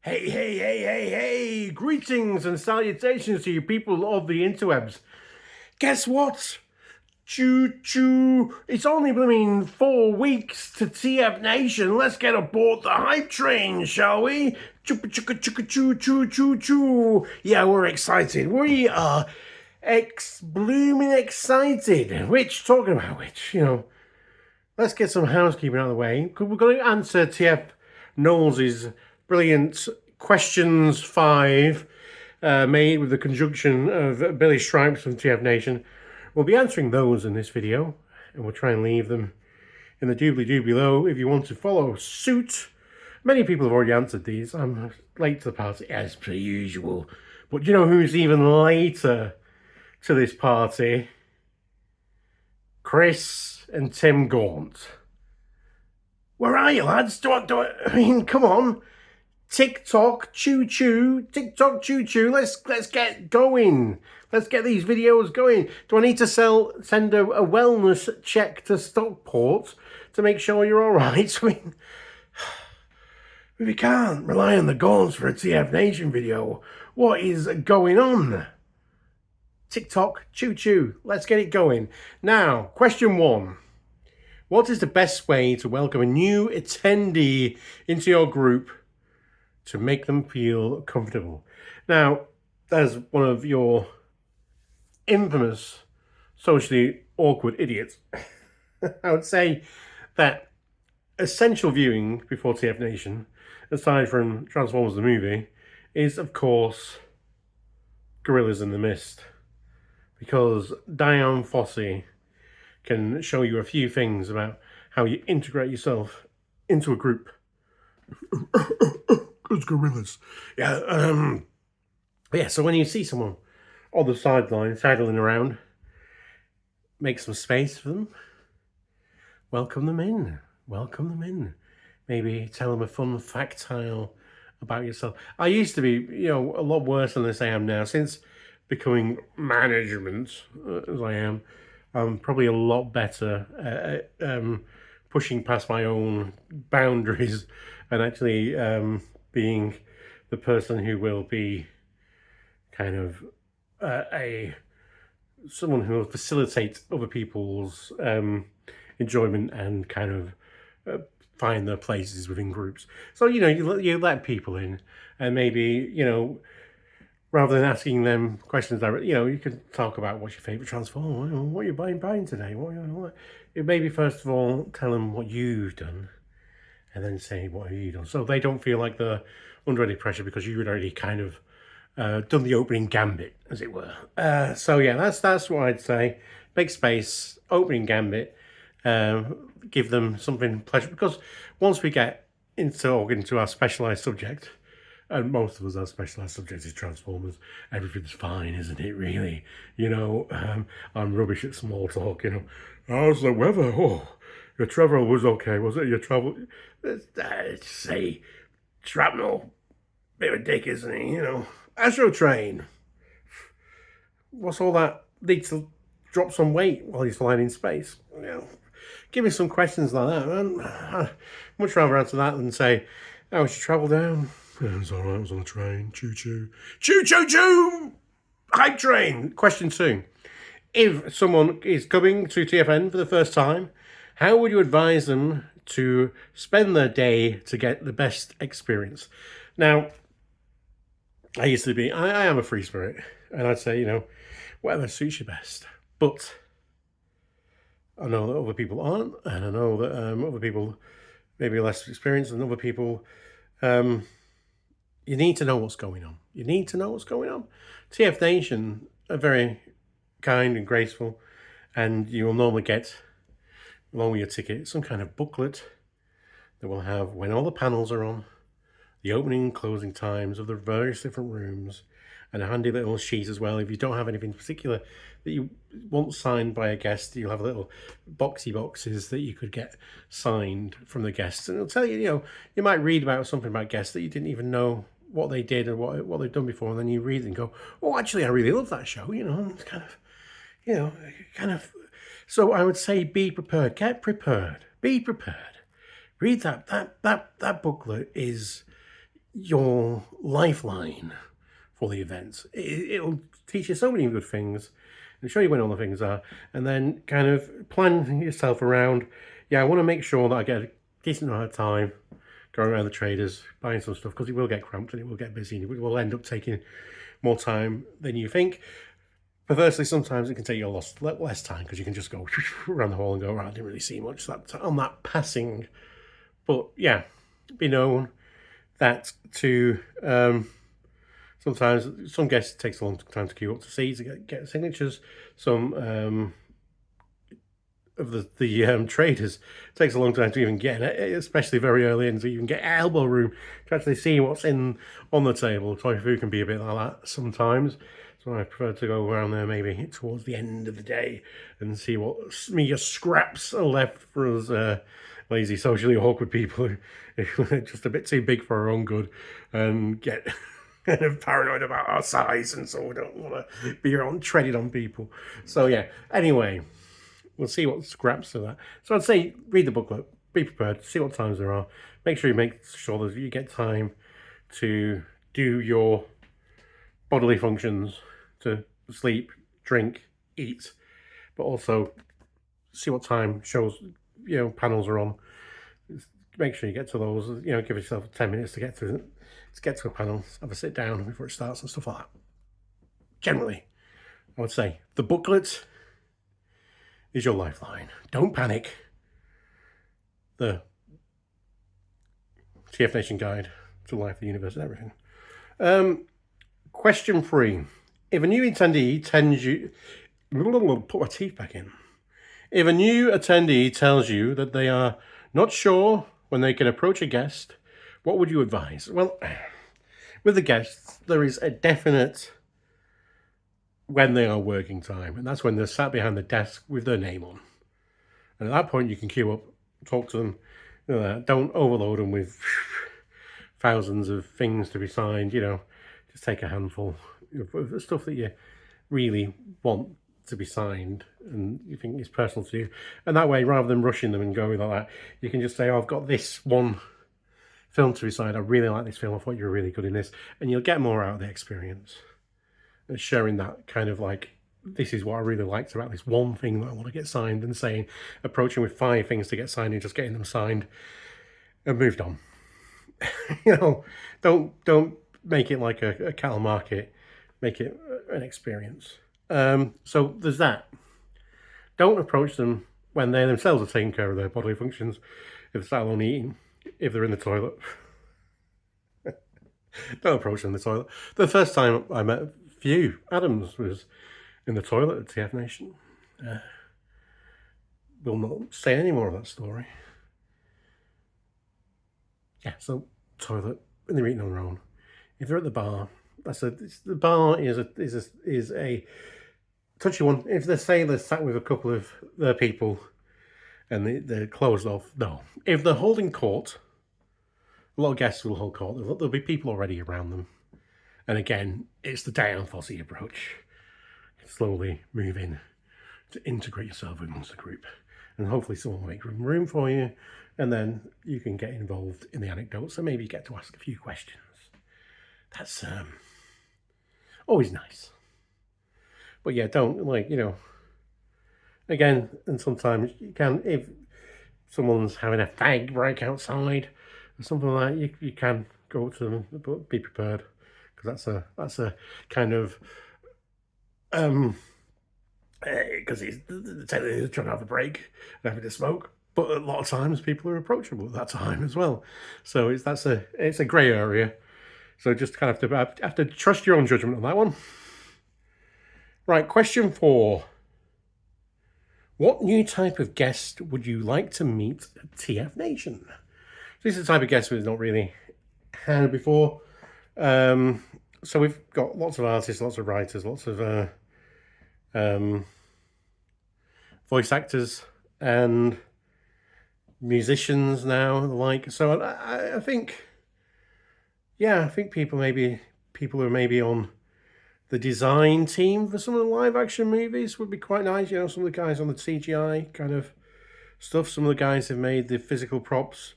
Hey, greetings and salutations to you people of the interwebs. Guess what? Choo, it's only blooming 4 weeks to TFNation. Let's get aboard the hype train, shall we? Choo. Yeah, we're excited. We are blooming excited. Talking about which, let's get some housekeeping out of the way. We're going to answer Tfknowlsey's brilliant questions 5 made with the conjunction of Billy Stripes from TFNation. We'll be answering those in this video, and we'll try and leave them in the doobly-doo below if you want to follow suit. Many people have already answered these. I'm late to the party, as per usual. But do you know who's even later to this party? Chris and Tim Gaunt. Where are you, lads? I mean, come on. TikTok, choo. Let's get going. Let's get these videos going. Do I need to send a wellness check to Stockport to make sure you're all right? I mean, we can't rely on the Gaunts for a TFNation video. What is going on? TikTok, choo. Let's get it going. Now, question 1. What is the best way to welcome a new attendee into your group to make them feel comfortable? Now, as one of your infamous socially awkward idiots, I would say that essential viewing before TFNation, aside from Transformers the movie, is of course Gorillas in the Mist. Because Diane Fossey can show you a few things about how you integrate yourself into a group. Those gorillas. Yeah, so when you see someone on the sideline sidling around, make some space for them. Welcome them in. Maybe tell them a fun factile about yourself. I used to be, a lot worse than this I am now. Since becoming management, as I am, I'm probably a lot better at pushing past my own boundaries and actually being the person who will be kind of someone who will facilitate other people's enjoyment and kind of find their places within groups. So, you let people in, and maybe, rather than asking them questions directly, you can talk about what's your favourite Transformer, what are you buying today, maybe first of all tell them what you've done, and then say what have you done, so they don't feel like they're under any pressure because you'd already kind of done the opening gambit, as it were. So yeah, that's what I'd say. Big space, opening gambit, give them something pleasure, because once we get into our specialised subject, and most of us, our specialised subject is Transformers, everything's fine, isn't it, really? I'm rubbish at small talk, How's the weather? Oh, your travel was okay, was it? Your travel... say, shrapnel, bit of a dick, isn't he, Astro Train. What's all that? Needs to drop some weight while he's flying in space. Give me some questions like that, man. I'd much rather answer that than say, how was your travel down? Yeah, it was all right. I was on a train. Choo. Hype train. Question 2. If someone is coming to TFN for the first time, how would you advise them to spend their day to get the best experience? Now, I am a free spirit, and I'd say, whatever suits you best. But I know that other people aren't, and I know that other people maybe less experienced than other people. You need to know what's going on. TFNation are very kind and graceful, and you will normally get, along with your ticket, some kind of booklet that will have when all the panels are on, the opening and closing times of the various different rooms, and a handy little sheet as well. If you don't have anything particular that you want signed by a guest, you'll have little boxes that you could get signed from the guests, and it'll tell you, you might read about something about guests that you didn't even know what they did or what they've done before, and then you read it and go, oh, actually, I really love that show, it's kind of, so I would say be prepared, get prepared, be prepared. Read that booklet is your lifeline for the event. It'll teach you so many good things and show you when all the things are, and then kind of plan yourself around. Yeah, I want to make sure that I get a decent amount of time going around the traders, buying some stuff, because it will get cramped and it will get busy, and it will end up taking more time than you think. Perversely, sometimes it can take you a lot less time, because you can just go around the hall and go, right, I didn't really see much on that passing. But yeah, be known that to sometimes some guests it takes a long time to queue up to see to get signatures. Some of the traders takes a long time to even get it, especially very early in, to even get elbow room to actually see what's on the table. Toy food can be a bit like that sometimes. So I prefer to go around there maybe towards the end of the day and see what meager scraps are left for us lazy, socially awkward people who are just a bit too big for our own good and get kind of paranoid about our size, and so we don't want to be treaded on people. So yeah, anyway, we'll see what scraps of that. So I'd say read the booklet, be prepared, see what times there are. Make sure that you get time to do your bodily functions, to sleep, drink, eat, but also see what time panels are on. Make sure you get to those. Give yourself 10 minutes to get to a panel, have a sit down before it starts and stuff like that. Generally, I would say the booklet is your lifeline. Don't panic. The TFNation guide to life, the universe, and everything. Question 3. If a new attendee tells you... Put my teeth back in. If a new attendee tells you that they are not sure when they can approach a guest, what would you advise? Well, with the guests, there is a definite when they are working time, and that's when they're sat behind the desk with their name on. And at that point, you can queue up, talk to them. Don't overload them with thousands of things to be signed. Just take a handful of stuff that you really want to be signed and you think is personal to you. And that way, rather than rushing them and going like that, you can just say, I've got this one film to be signed. I really like this film. I thought you were really good in this. And you'll get more out of the experience. And sharing that kind of like, this is what I really liked about this one thing that I want to get signed, and approaching with 5 things to get signed and just getting them signed and moved on. Don't make it like a cattle market. Make it an experience. So there's that. Don't approach them when they themselves are taking care of their bodily functions. If they're sat alone eating, if they're in the toilet, don't approach them in the toilet. The first time I met Few Adams was in the toilet at TFNation. We'll not say any more of that story. Yeah, so toilet when they're eating on their own. If they're at the bar, the bar is a touchy one. If they say they're sat with a couple of their people and they're closed off, no. If they're holding court, a lot of guests will hold court. There'll be people already around them. And again, it's the Diane Fossey approach. Slowly move in to integrate yourself amongst the group. And hopefully someone will make room for you. And then you can get involved in the anecdotes and maybe get to ask a few questions. That's always nice. But yeah, don't, again, and sometimes you can, if someone's having a fag break outside or something like that, you can go to them, but be prepared, because that's a kind of, because he's trying to have a break and having a smoke. But a lot of times people are approachable at that time as well. So it's a grey area. So just kind of have to trust your own judgment on that one. Right, question 4. What new type of guest would you like to meet at TFNation? This is the type of guest we've not really had before. So we've got lots of artists, lots of writers, lots of voice actors and musicians now and the like. So I think people who are maybe on the design team for some of the live action movies would be quite nice. Some of the guys on the CGI kind of stuff. Some of the guys who've made the physical props.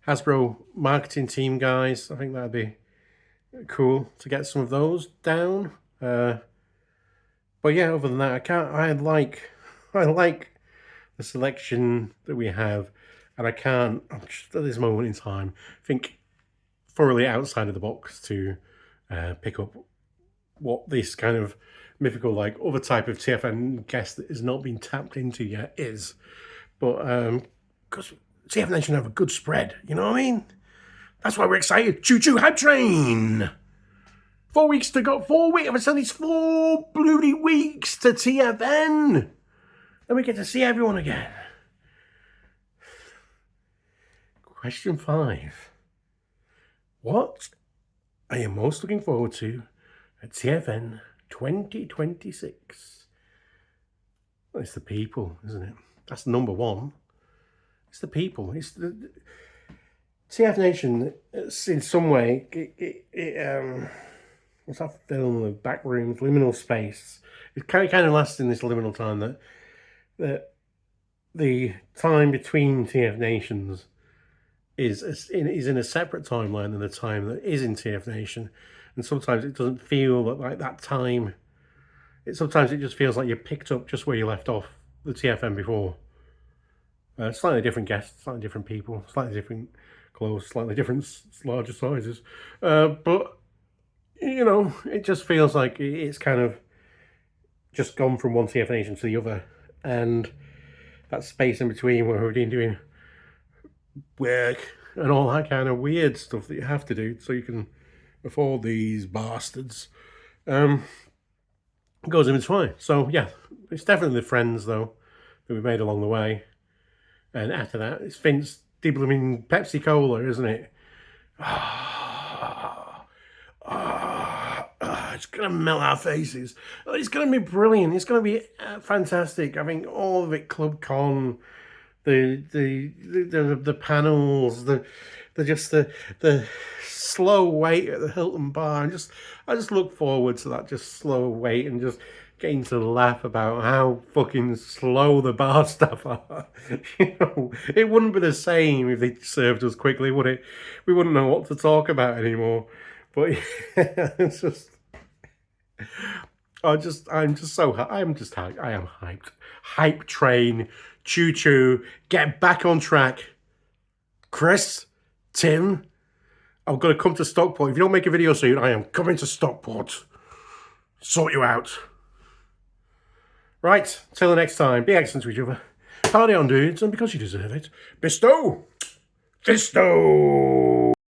Hasbro marketing team guys. I think that'd be cool to get some of those down. But yeah, other than that, I like the selection that we have, and I can't, just at this moment in time, think thoroughly outside of the box to pick up what this kind of mythical, like, other type of TFN guest that has not been tapped into yet is. But because TFNation have a good spread, you know what I mean? That's why we're excited. Choo choo hype train! 4 weeks to go. 4 weeks. I've said it's 4 bloody weeks to TFN. And we get to see everyone again. Question 5. What are you most looking forward to at TFN 2026? Well, it's the people, isn't it? That's number one. It's the people. It's the TFNation. In some way, what's that film? The Backrooms, Liminal Space. It kind of lasts in this liminal time that the time between TFNations is in a separate timeline than the time that is in TFNation, and sometimes it doesn't feel like that time. Sometimes it just feels like you picked up just where you left off the TFN before. Slightly different guests, slightly different people, slightly different clothes, slightly different larger sizes, but you know, it just feels like it's kind of just gone from one TFNation to the other, and that space in between where we're doing work and all that kind of weird stuff that you have to do so you can afford these bastards goes in between. So yeah, it's definitely the friends though that we made along the way, and after that it's Vince dibbling Pepsi Cola, isn't it? It's gonna melt our faces. It's gonna be brilliant. It's gonna be fantastic. I think all of it, Club Con, the panels, the slow wait at the Hilton Bar. I just look forward to that, just slow wait and just getting to laugh about how fucking slow the bar staff are. You know, it wouldn't be the same if they served us quickly, would it? We wouldn't know what to talk about anymore. But yeah, it's just, I am just hyped. I am hyped. Hype train, choo choo, get back on track. Chris, Tim, I'm going to come to Stockport. If you don't make a video soon, I am coming to Stockport. Sort you out. Right, till the next time, be excellent to each other. Party on, dudes, and because you deserve it, bestow. Fisto!